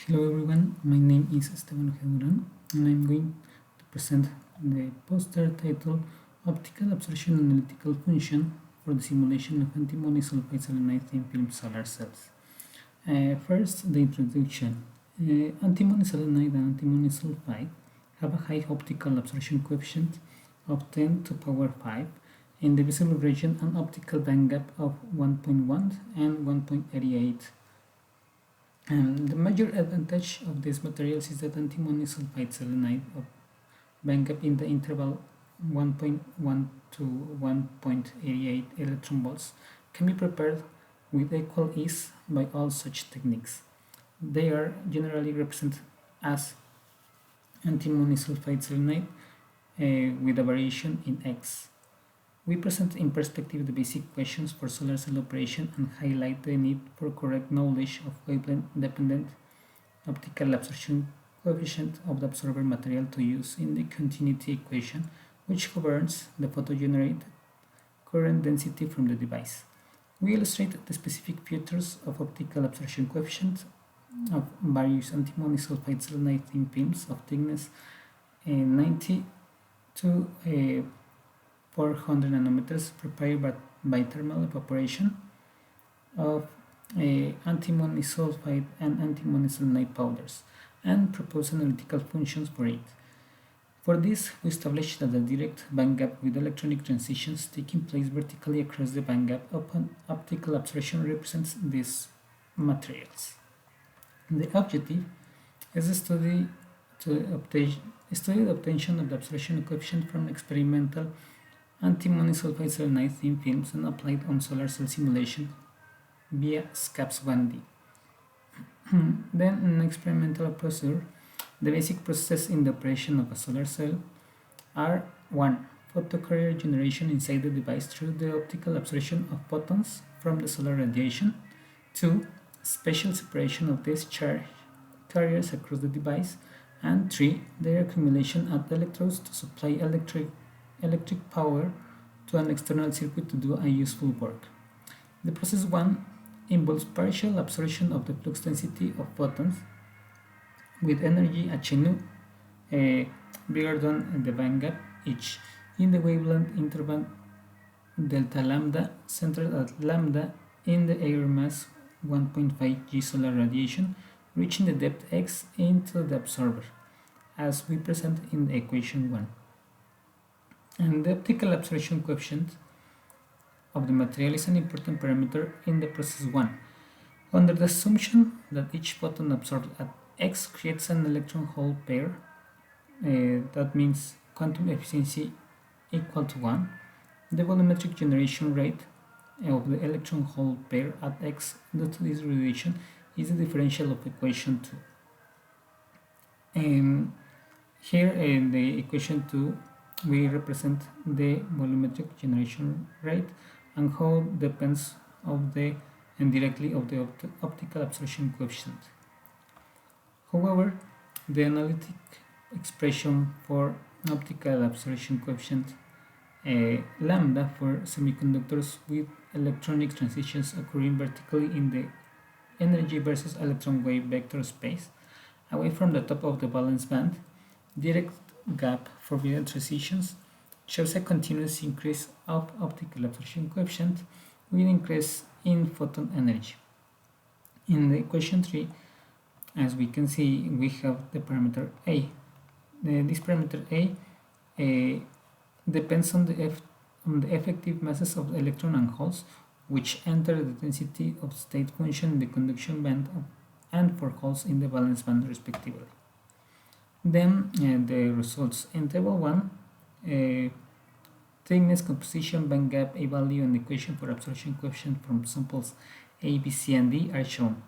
Hello everyone, my name is Sb4-P091 and I'm going to present the poster titled Optical Absorption Analytical Function for the Simulation of Antimony Sulfide Selenide Thin Film Solar Cells. First, the introduction. Antimony selenide and antimony sulfide have a high optical absorption coefficient of 10 to the power 5 in the visible region and optical bandgap of 1.1 and 1.88. The major advantage of these materials is that antimony sulfide selenide of bandgap in the interval 1.1 to 1.88 electron volts can be prepared with equal ease by all such techniques. They are generally represented as antimony sulfide selenide with a variation in X. We present in perspective the basic questions for solar cell operation and highlight the need for correct knowledge of wavelength-dependent optical absorption coefficient of the absorber material to use in the continuity equation, which governs the photogenerated current density from the device. We illustrate the specific features of optical absorption coefficient of various antimony sulfide selenide thin films of thickness 90 to 400 nanometers prepared by thermal evaporation of antimony sulfide and antimony selenide powders and propose analytical functions for it. For this, we establish that the direct bandgap with electronic transitions taking place vertically across the bandgap upon optical absorption represents these materials. The objective is to study the obtention of the absorption coefficient from experimental antimony sulfide selenide thin films and applied on solar cell simulation via SxSe1-x. Then, in experimental procedure, the basic processes in the operation of a solar cell are 1. Photocarrier generation inside the device through the optical absorption of photons from the solar radiation. 2. Special separation of these charge carriers across the device. And 3. Their accumulation at electrodes to supply electric power to an external circuit to do a useful work. The process 1 involves partial absorption of the flux density of photons with energy HNU bigger than the bandgap each in the wavelength interval delta lambda centered at lambda in the air mass 1.5 G solar radiation reaching the depth x into the absorber as we present in the equation 1. And the optical absorption coefficient of the material is an important parameter in the process 1. Under the assumption that each photon absorbed at X creates an electron-hole pair, that means quantum efficiency equal to 1, the volumetric generation rate of the electron-hole pair at X due to this radiation is the differential of equation 2. Here in the equation 2 we represent the volumetric generation rate and how depends of the indirectly of the optical absorption coefficient. However, the analytic expression for optical absorption coefficient lambda for semiconductors with electronic transitions occurring vertically in the energy versus electron wave vector space away from the top of the valence band, direct gap forbidden transitions shows a continuous increase of optical absorption coefficient with increase in photon energy. In the equation 3, as we can see, we have the parameter A. This parameter A depends on the effective masses of the electron and holes which enter the density of state function in the conduction band and for holes in the valence band respectively. Then the results in table 1, thickness, composition, bandgap, A value, and equation for absorption coefficient from samples A, B, C, and D are shown.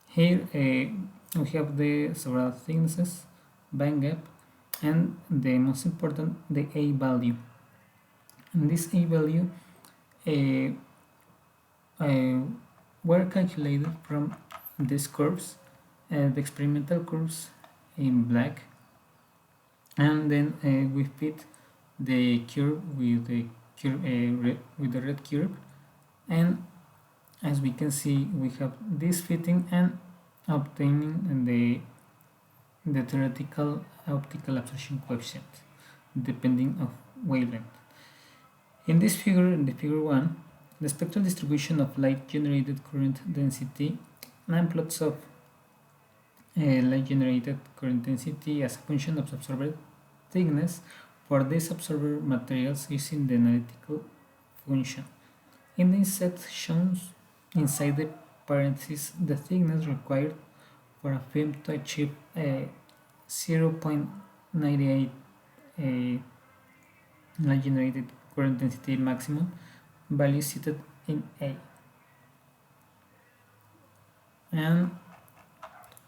Here we have the several thicknesses, bandgap, and the most important, the A value. And this A value were calculated from these curves, the experimental curves in black, and then we fit the curve with the red curve, and as we can see we have this fitting and obtaining the theoretical optical absorption coefficient depending of wavelength. In this figure, in the figure 1, the spectral distribution of light generated current density and plots of light generated current density as a function of absorbed thickness for these observer materials using the analytical function. In this set shows inside the parentheses the thickness required for a film to achieve a 0.98 light generated current density maximum value cited in A. And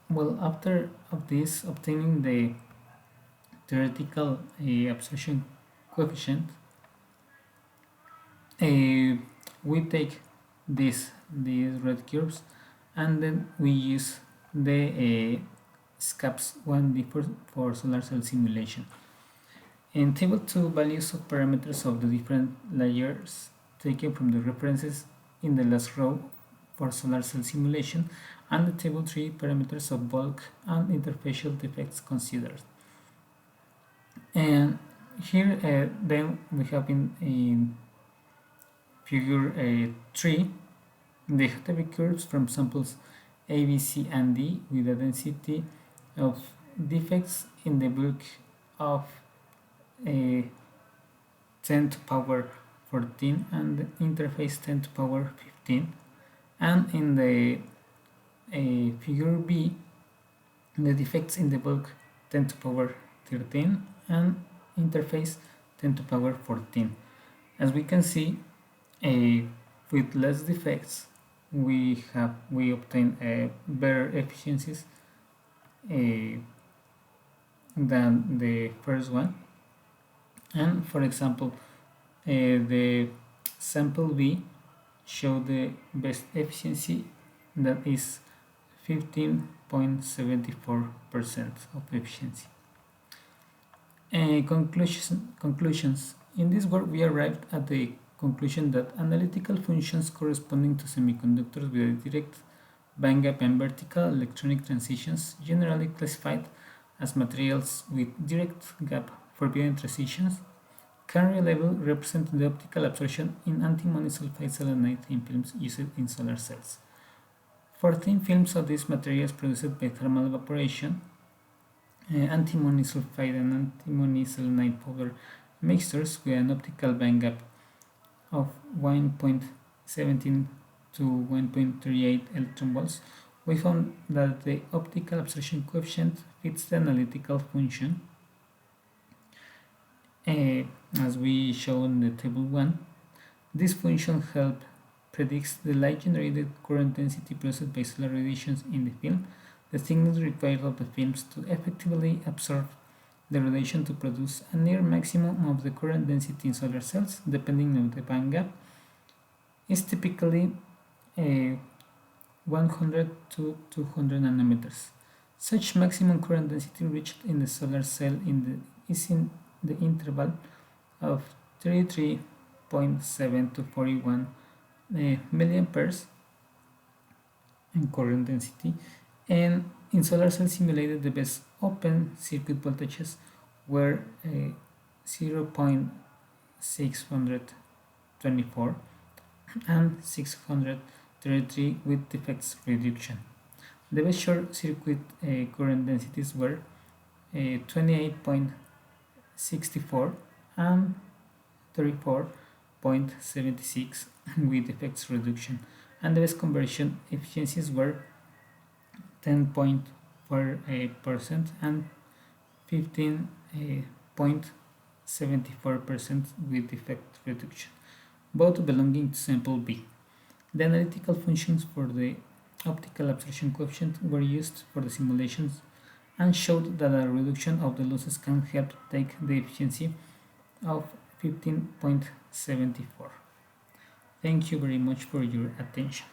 well, after of this, obtaining the theoretical absorption coefficient, we take these red curves and then we use the SxSe1-x for solar cell simulation. In table 2, values of parameters of the different layers taken from the references in the last row for solar cell simulation, and the table 3, parameters of bulk and interfacial defects considered. And here then we have in figure 3 the Hutterby curves from samples A, B, C, and D with a density of defects in the bulk of 10 to power 14 and the interface 10 to power 15, and in the figure B the defects in the bulk 10 to power 13 and interface 10 to power 14. As we can see, with less defects we obtain better efficiencies than the first one. And for example, the sample B show the best efficiency, that is 15.74% of efficiency. Conclusions. In this work we arrived at the conclusion that analytical functions corresponding to semiconductors with a direct bandgap and vertical electronic transitions, generally classified as materials with direct gap forbidden transitions, can reliably represent the optical absorption in antimony sulfide selenide thin films used in solar cells. For thin films of these materials produced by thermal evaporation, antimony sulfide and antimony selenide powder mixtures with an optical bandgap of 1.17 to 1.38 electron volts, we found that the optical absorption coefficient fits the analytical function, as we show in the table 1. This function helps predict the light generated current density produced by solar radiations in the film, the thickness required of the films to effectively absorb the radiation to produce a near maximum of the current density in solar cells, depending on the bandgap, is typically 100 to 200 nanometers. Such maximum current density reached in the solar cell is in the interval of 33.7 to 41 milliamperes in current density, and in solar cell simulated the best open circuit voltages were 0.624 and 633 with defects reduction. The best short circuit current densities were 28.64 and 34.76 with defects reduction, and the best conversion efficiencies were 10.4% and 15.74% with defect reduction, both belonging to sample B. The analytical functions for the optical absorption coefficient were used for the simulations and showed that a reduction of the losses can help take the efficiency of 15.74. Thank you very much for your attention.